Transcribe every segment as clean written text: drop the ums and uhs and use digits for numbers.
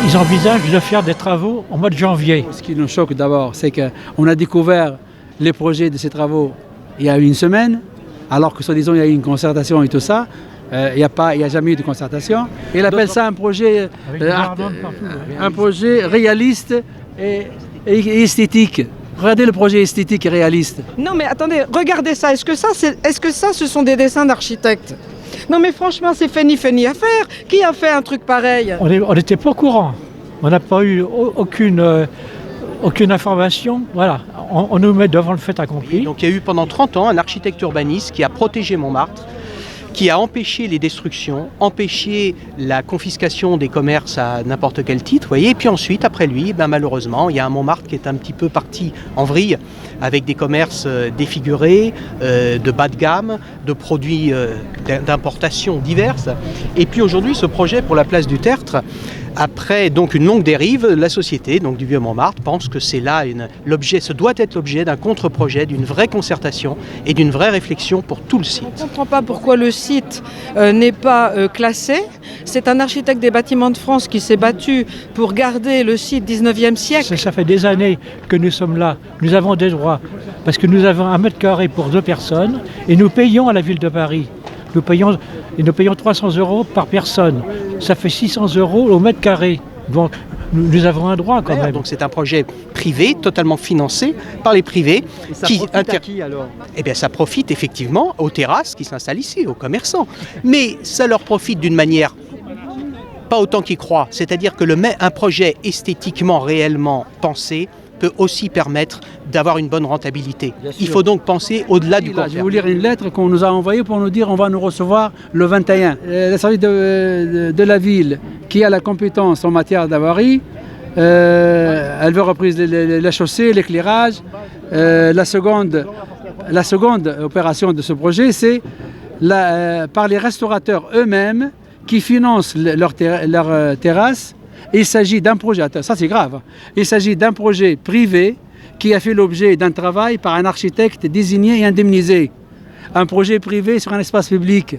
Ils envisagent de faire des travaux au mois de janvier. Ce qui nous choque d'abord, c'est qu'on a découvert les projets de ces travaux il y a une semaine, alors que soi-disant il y a eu une concertation et tout ça. Il n'y a jamais eu de concertation. Il appelle ça un projet réaliste et esthétique. Regardez le projet esthétique et réaliste. Non mais attendez, regardez ça. Est-ce que ça, ce sont des dessins d'architectes? Non mais franchement, c'est Fanny à faire. Qui a fait un truc pareil? On n'était pas au courant. On n'a pas eu aucune information. Voilà, on nous met devant le fait accompli. Donc il y a eu pendant 30 ans un architecte urbaniste qui a protégé Montmartre, qui a empêché les destructions, empêché la confiscation des commerces à n'importe quel titre, voyez. Et puis ensuite, après lui, malheureusement, il y a un Montmartre qui est un petit peu parti en vrille, avec des commerces défigurés, de bas de gamme, de produits d'importation diverses. Et puis aujourd'hui, ce projet pour la place du Tertre, après donc une longue dérive, la société donc du Vieux Montmartre pense que c'est là ce doit être l'objet d'un contre-projet, d'une vraie concertation et d'une vraie réflexion pour tout le site. On ne comprend pas pourquoi le site n'est pas classé. C'est un architecte des bâtiments de France qui s'est battu pour garder le site 19e siècle. Ça fait des années que nous sommes là. Nous avons des droits parce que nous avons 1 mètre carré pour 2 personnes et nous payons à la ville de Paris. Nous payons 300 € par personne. Ça fait 600 € au mètre carré. Donc nous avons un droit quand même. Donc c'est un projet privé, totalement financé par les privés. Et ça profite à qui alors? Eh bien ça profite effectivement aux terrasses qui s'installent ici, aux commerçants. Mais ça leur profite d'une manière pas autant qu'ils croient. C'est-à-dire que un projet esthétiquement, réellement pensé peut aussi permettre d'avoir une bonne rentabilité. Il faut donc penser au-delà du court terme. Je vais vous lire une lettre qu'on nous a envoyée pour nous dire on va nous recevoir le 21. Le service de la ville qui a la compétence en matière d'avarie, elle veut reprise la chaussée, l'éclairage. La seconde opération de ce projet, c'est par les restaurateurs eux-mêmes qui financent leur terrasse. Il s'agit d'un projet, ça c'est grave, il s'agit d'un projet privé qui a fait l'objet d'un travail par un architecte désigné et indemnisé. Un projet privé sur un espace public,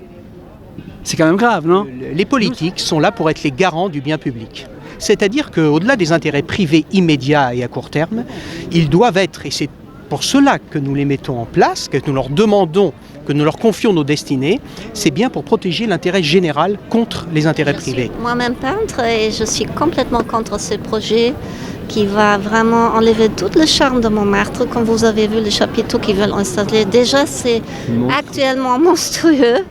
c'est quand même grave, non? Les politiques sont là pour être les garants du bien public. C'est-à-dire qu'au-delà des intérêts privés immédiats et à court terme, ils doivent être, et c'est pour cela que nous les mettons en place, que nous leur demandons, que nous leur confions nos destinées, c'est bien pour protéger l'intérêt général contre les intérêts privés. Je suis moi-même peintre et je suis complètement contre ce projet qui va vraiment enlever tout le charme de Montmartre. Comme vous avez vu, les chapiteaux qu'ils veulent installer, déjà c'est actuellement monstrueux.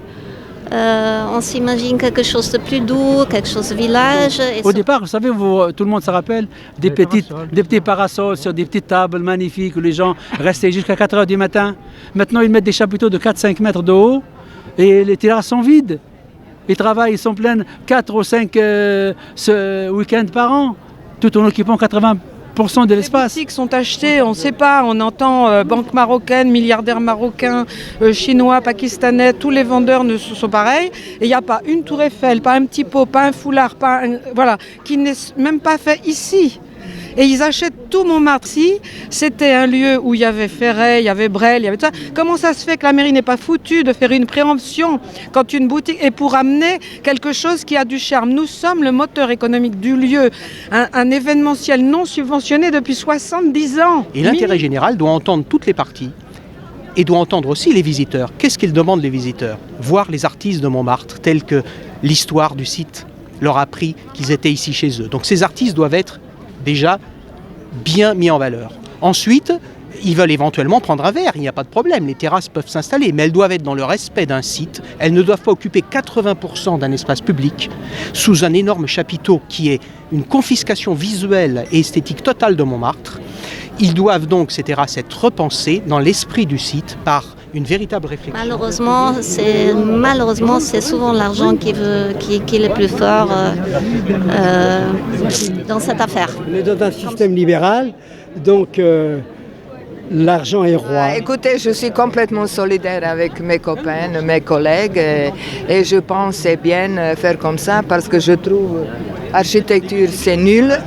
On s'imagine quelque chose de plus doux, quelque chose de village. Au départ, vous savez, tout le monde se rappelle des petits parasols sur des petites tables magnifiques où les gens restaient jusqu'à 4 h du matin. Maintenant, ils mettent des chapiteaux de 4-5 mètres de haut et les terrasses sont vides. Les travails sont pleins 4 ou 5 week-ends par an, tout en occupant 80% de l'espace. Les boutiques sont achetées, on ne sait pas, on entend banque marocaine, milliardaires marocains, chinois, pakistanais, tous les vendeurs sont pareils. Et il n'y a pas une tour Eiffel, pas un petit pot, pas un foulard, qui n'est même pas fait ici. Et ils achètent tout Montmartre. Si c'était un lieu où il y avait Ferret, il y avait Brel, il y avait tout ça, comment ça se fait que la mairie n'est pas foutue de faire une préemption quand une boutique est pour amener quelque chose qui a du charme? Nous sommes le moteur économique du lieu, un événementiel non subventionné depuis 70 ans. Et l'intérêt général doit entendre toutes les parties et doit entendre aussi les visiteurs. Qu'est-ce qu'ils demandent les visiteurs? Voir les artistes de Montmartre tels que l'histoire du site leur a appris qu'ils étaient ici chez eux. Donc ces artistes doivent être déjà bien mis en valeur. Ensuite, ils veulent éventuellement prendre un verre, il n'y a pas de problème, les terrasses peuvent s'installer, mais elles doivent être dans le respect d'un site, elles ne doivent pas occuper 80% d'un espace public, sous un énorme chapiteau qui est une confiscation visuelle et esthétique totale de Montmartre. Ils doivent donc, ces terrasses, être repensées dans l'esprit du site par une véritable réflexion. Malheureusement, c'est souvent l'argent qui est le plus fort dans cette affaire. On est dans un système libéral, donc l'argent est roi. Écoutez, je suis complètement solidaire avec mes copains, mes collègues, et je pense c'est bien faire comme ça parce que je trouve l'architecture c'est nul.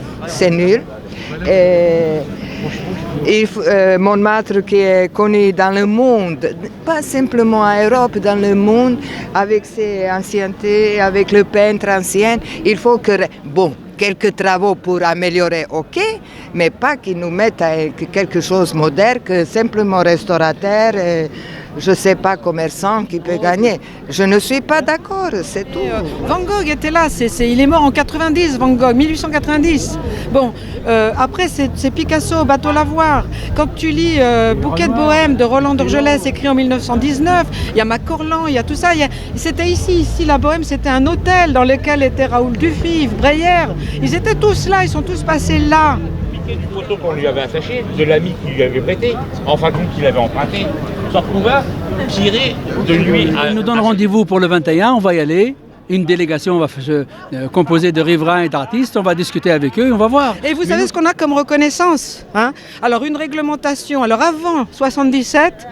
Et Montmartre qui est connu dans le monde, pas simplement en Europe, dans le monde, avec ses anciennetés, avec le peintre ancien, il faut que... Bon, quelques travaux pour améliorer, ok, mais pas qu'ils nous mettent à quelque chose de moderne, que simplement restaurateur, je ne sais pas, commerçant qui peut gagner. Je ne suis pas d'accord, c'est tout. Van Gogh était là, il est mort en 90, Van Gogh, 1890. Bon, après c'est Picasso, Bateau Lavoir. Quand tu lis Bouquet de Bohème de Roland d'Orgelès, écrit en 1919, il y a Macorlan, il y a tout ça. C'était ici, la Bohème, c'était un hôtel dans lequel était Raoul Dufy, Breyer. Ils étaient tous là, ils sont tous passés là. Une photo qu'on lui avait attachée, de l'ami qui lui avait prêté, en fin de compte qu'il avait emprunté, se retrouva tiré de lui. Ils nous donnent rendez-vous pour le 21, on va y aller. Une délégation va se composer de riverains et d'artistes, on va discuter avec eux, on va voir. Et vous savez ce qu'on a comme reconnaissance, hein? Alors une réglementation, alors avant 77,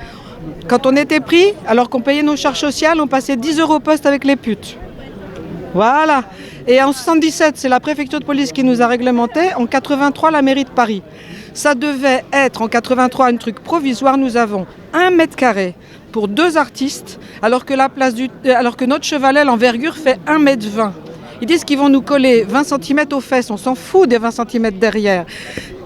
quand on était pris, alors qu'on payait nos charges sociales, on passait 10 € au poste avec les putes. Voilà. Et en 77, c'est la préfecture de police qui nous a réglementé. En 83, la mairie de Paris. Ça devait être en 83 un truc provisoire. Nous avons 1 mètre carré pour 2 artistes, alors que notre chevalet, l'envergure, fait 1,20 m. Ils disent qu'ils vont nous coller 20 cm aux fesses. On s'en fout des 20 cm derrière.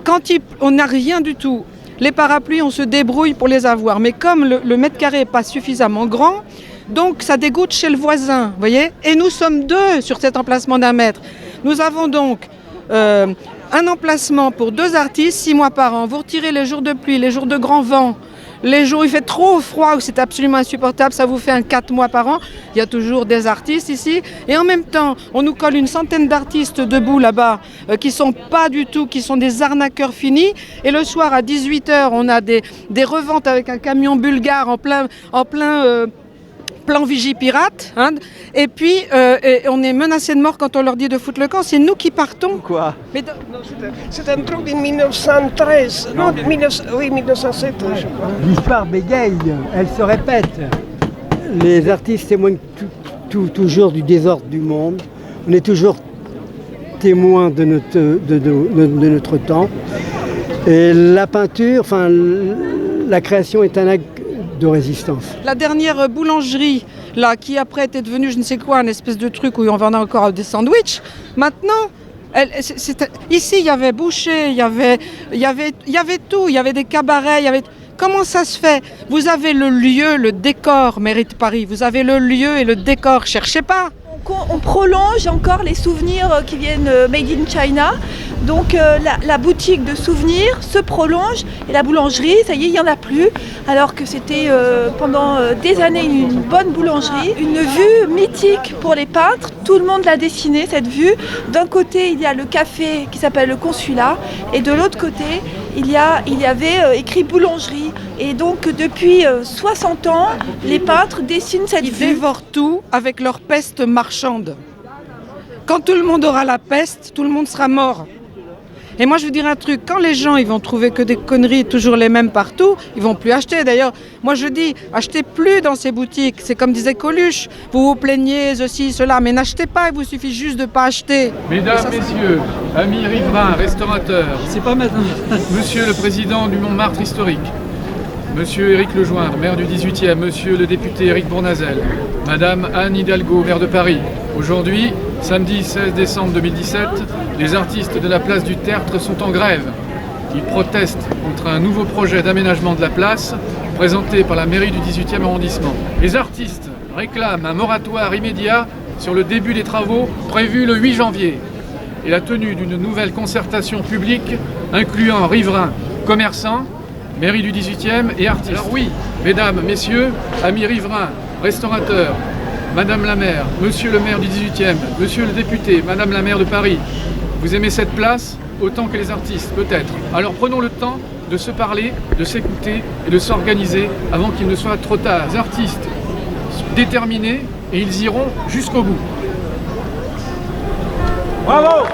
Quand on n'a rien du tout, les parapluies, on se débrouille pour les avoir. Mais comme le mètre carré n'est pas suffisamment grand, donc ça dégoûte chez le voisin, vous voyez. Et nous sommes 2 sur cet emplacement d'1 mètre. Nous avons donc un emplacement pour 2 artistes, 6 mois par an. Vous retirez les jours de pluie, les jours de grand vent, les jours où il fait trop froid, où c'est absolument insupportable, ça vous fait un 4 mois par an. Il y a toujours des artistes ici. Et en même temps, on nous colle une centaine d'artistes debout là-bas, qui sont pas du tout, qui sont des arnaqueurs finis. Et le soir à 18h, on a des reventes avec un camion bulgare en plein plan Vigipirate, hein. Et puis on est menacé de mort quand on leur dit de foutre le camp, c'est nous qui partons. Quoi? C'est un truc de 1913, non, 1907, je crois. L'histoire bégaye, elle se répète. Les artistes témoignent toujours du désordre du monde. On est toujours témoins de notre temps. Et la peinture, enfin, la création est un acte de résistance. La dernière boulangerie, là, qui après était devenue je ne sais quoi, une espèce de truc où on vendait encore des sandwichs, maintenant, ici il y avait boucher, il y avait tout, il y avait des cabarets, Comment ça se fait? Vous avez le lieu, le décor, mairie de Paris, vous avez le lieu et le décor, cherchez pas. On prolonge encore les souvenirs qui viennent made in China. Donc la boutique de souvenirs se prolonge et la boulangerie, ça y est, il n'y en a plus. Alors que c'était pendant des années une bonne boulangerie. Une vue mythique pour les peintres. Tout le monde l'a dessinée, cette vue. D'un côté, il y a le café qui s'appelle le Consulat. Et de l'autre côté, il y avait écrit boulangerie. Et donc depuis 60 ans, les peintres dessinent cette vue. Ils dévorent tout avec leur peste marchande. Quand tout le monde aura la peste, tout le monde sera mort. Et moi je veux dire un truc, quand les gens ils vont trouver que des conneries toujours les mêmes partout, ils vont plus acheter. D'ailleurs, moi je dis, achetez plus dans ces boutiques. C'est comme disait Coluche, vous vous plaignez ceci, cela, mais n'achetez pas, il vous suffit juste de ne pas acheter. Mesdames, messieurs, amis riverains, restaurateurs, C'est pas maintenant. monsieur le président du Montmartre historique, monsieur Éric Lejoindre, maire du 18e, monsieur le député Éric Bournazel, madame Anne Hidalgo, maire de Paris. Aujourd'hui, samedi 16 décembre 2017, les artistes de la place du Tertre sont en grève. Ils protestent contre un nouveau projet d'aménagement de la place présenté par la mairie du 18e arrondissement. Les artistes réclament un moratoire immédiat sur le début des travaux prévus le 8 janvier et la tenue d'une nouvelle concertation publique incluant riverains, commerçants, mairie du 18e et artistes. Alors oui, mesdames, messieurs, amis riverains, restaurateurs, madame la maire, monsieur le maire du 18e, monsieur le député, madame la maire de Paris, vous aimez cette place autant que les artistes, peut-être. Alors prenons le temps de se parler, de s'écouter et de s'organiser avant qu'il ne soit trop tard. Les artistes sont déterminés et ils iront jusqu'au bout. Bravo!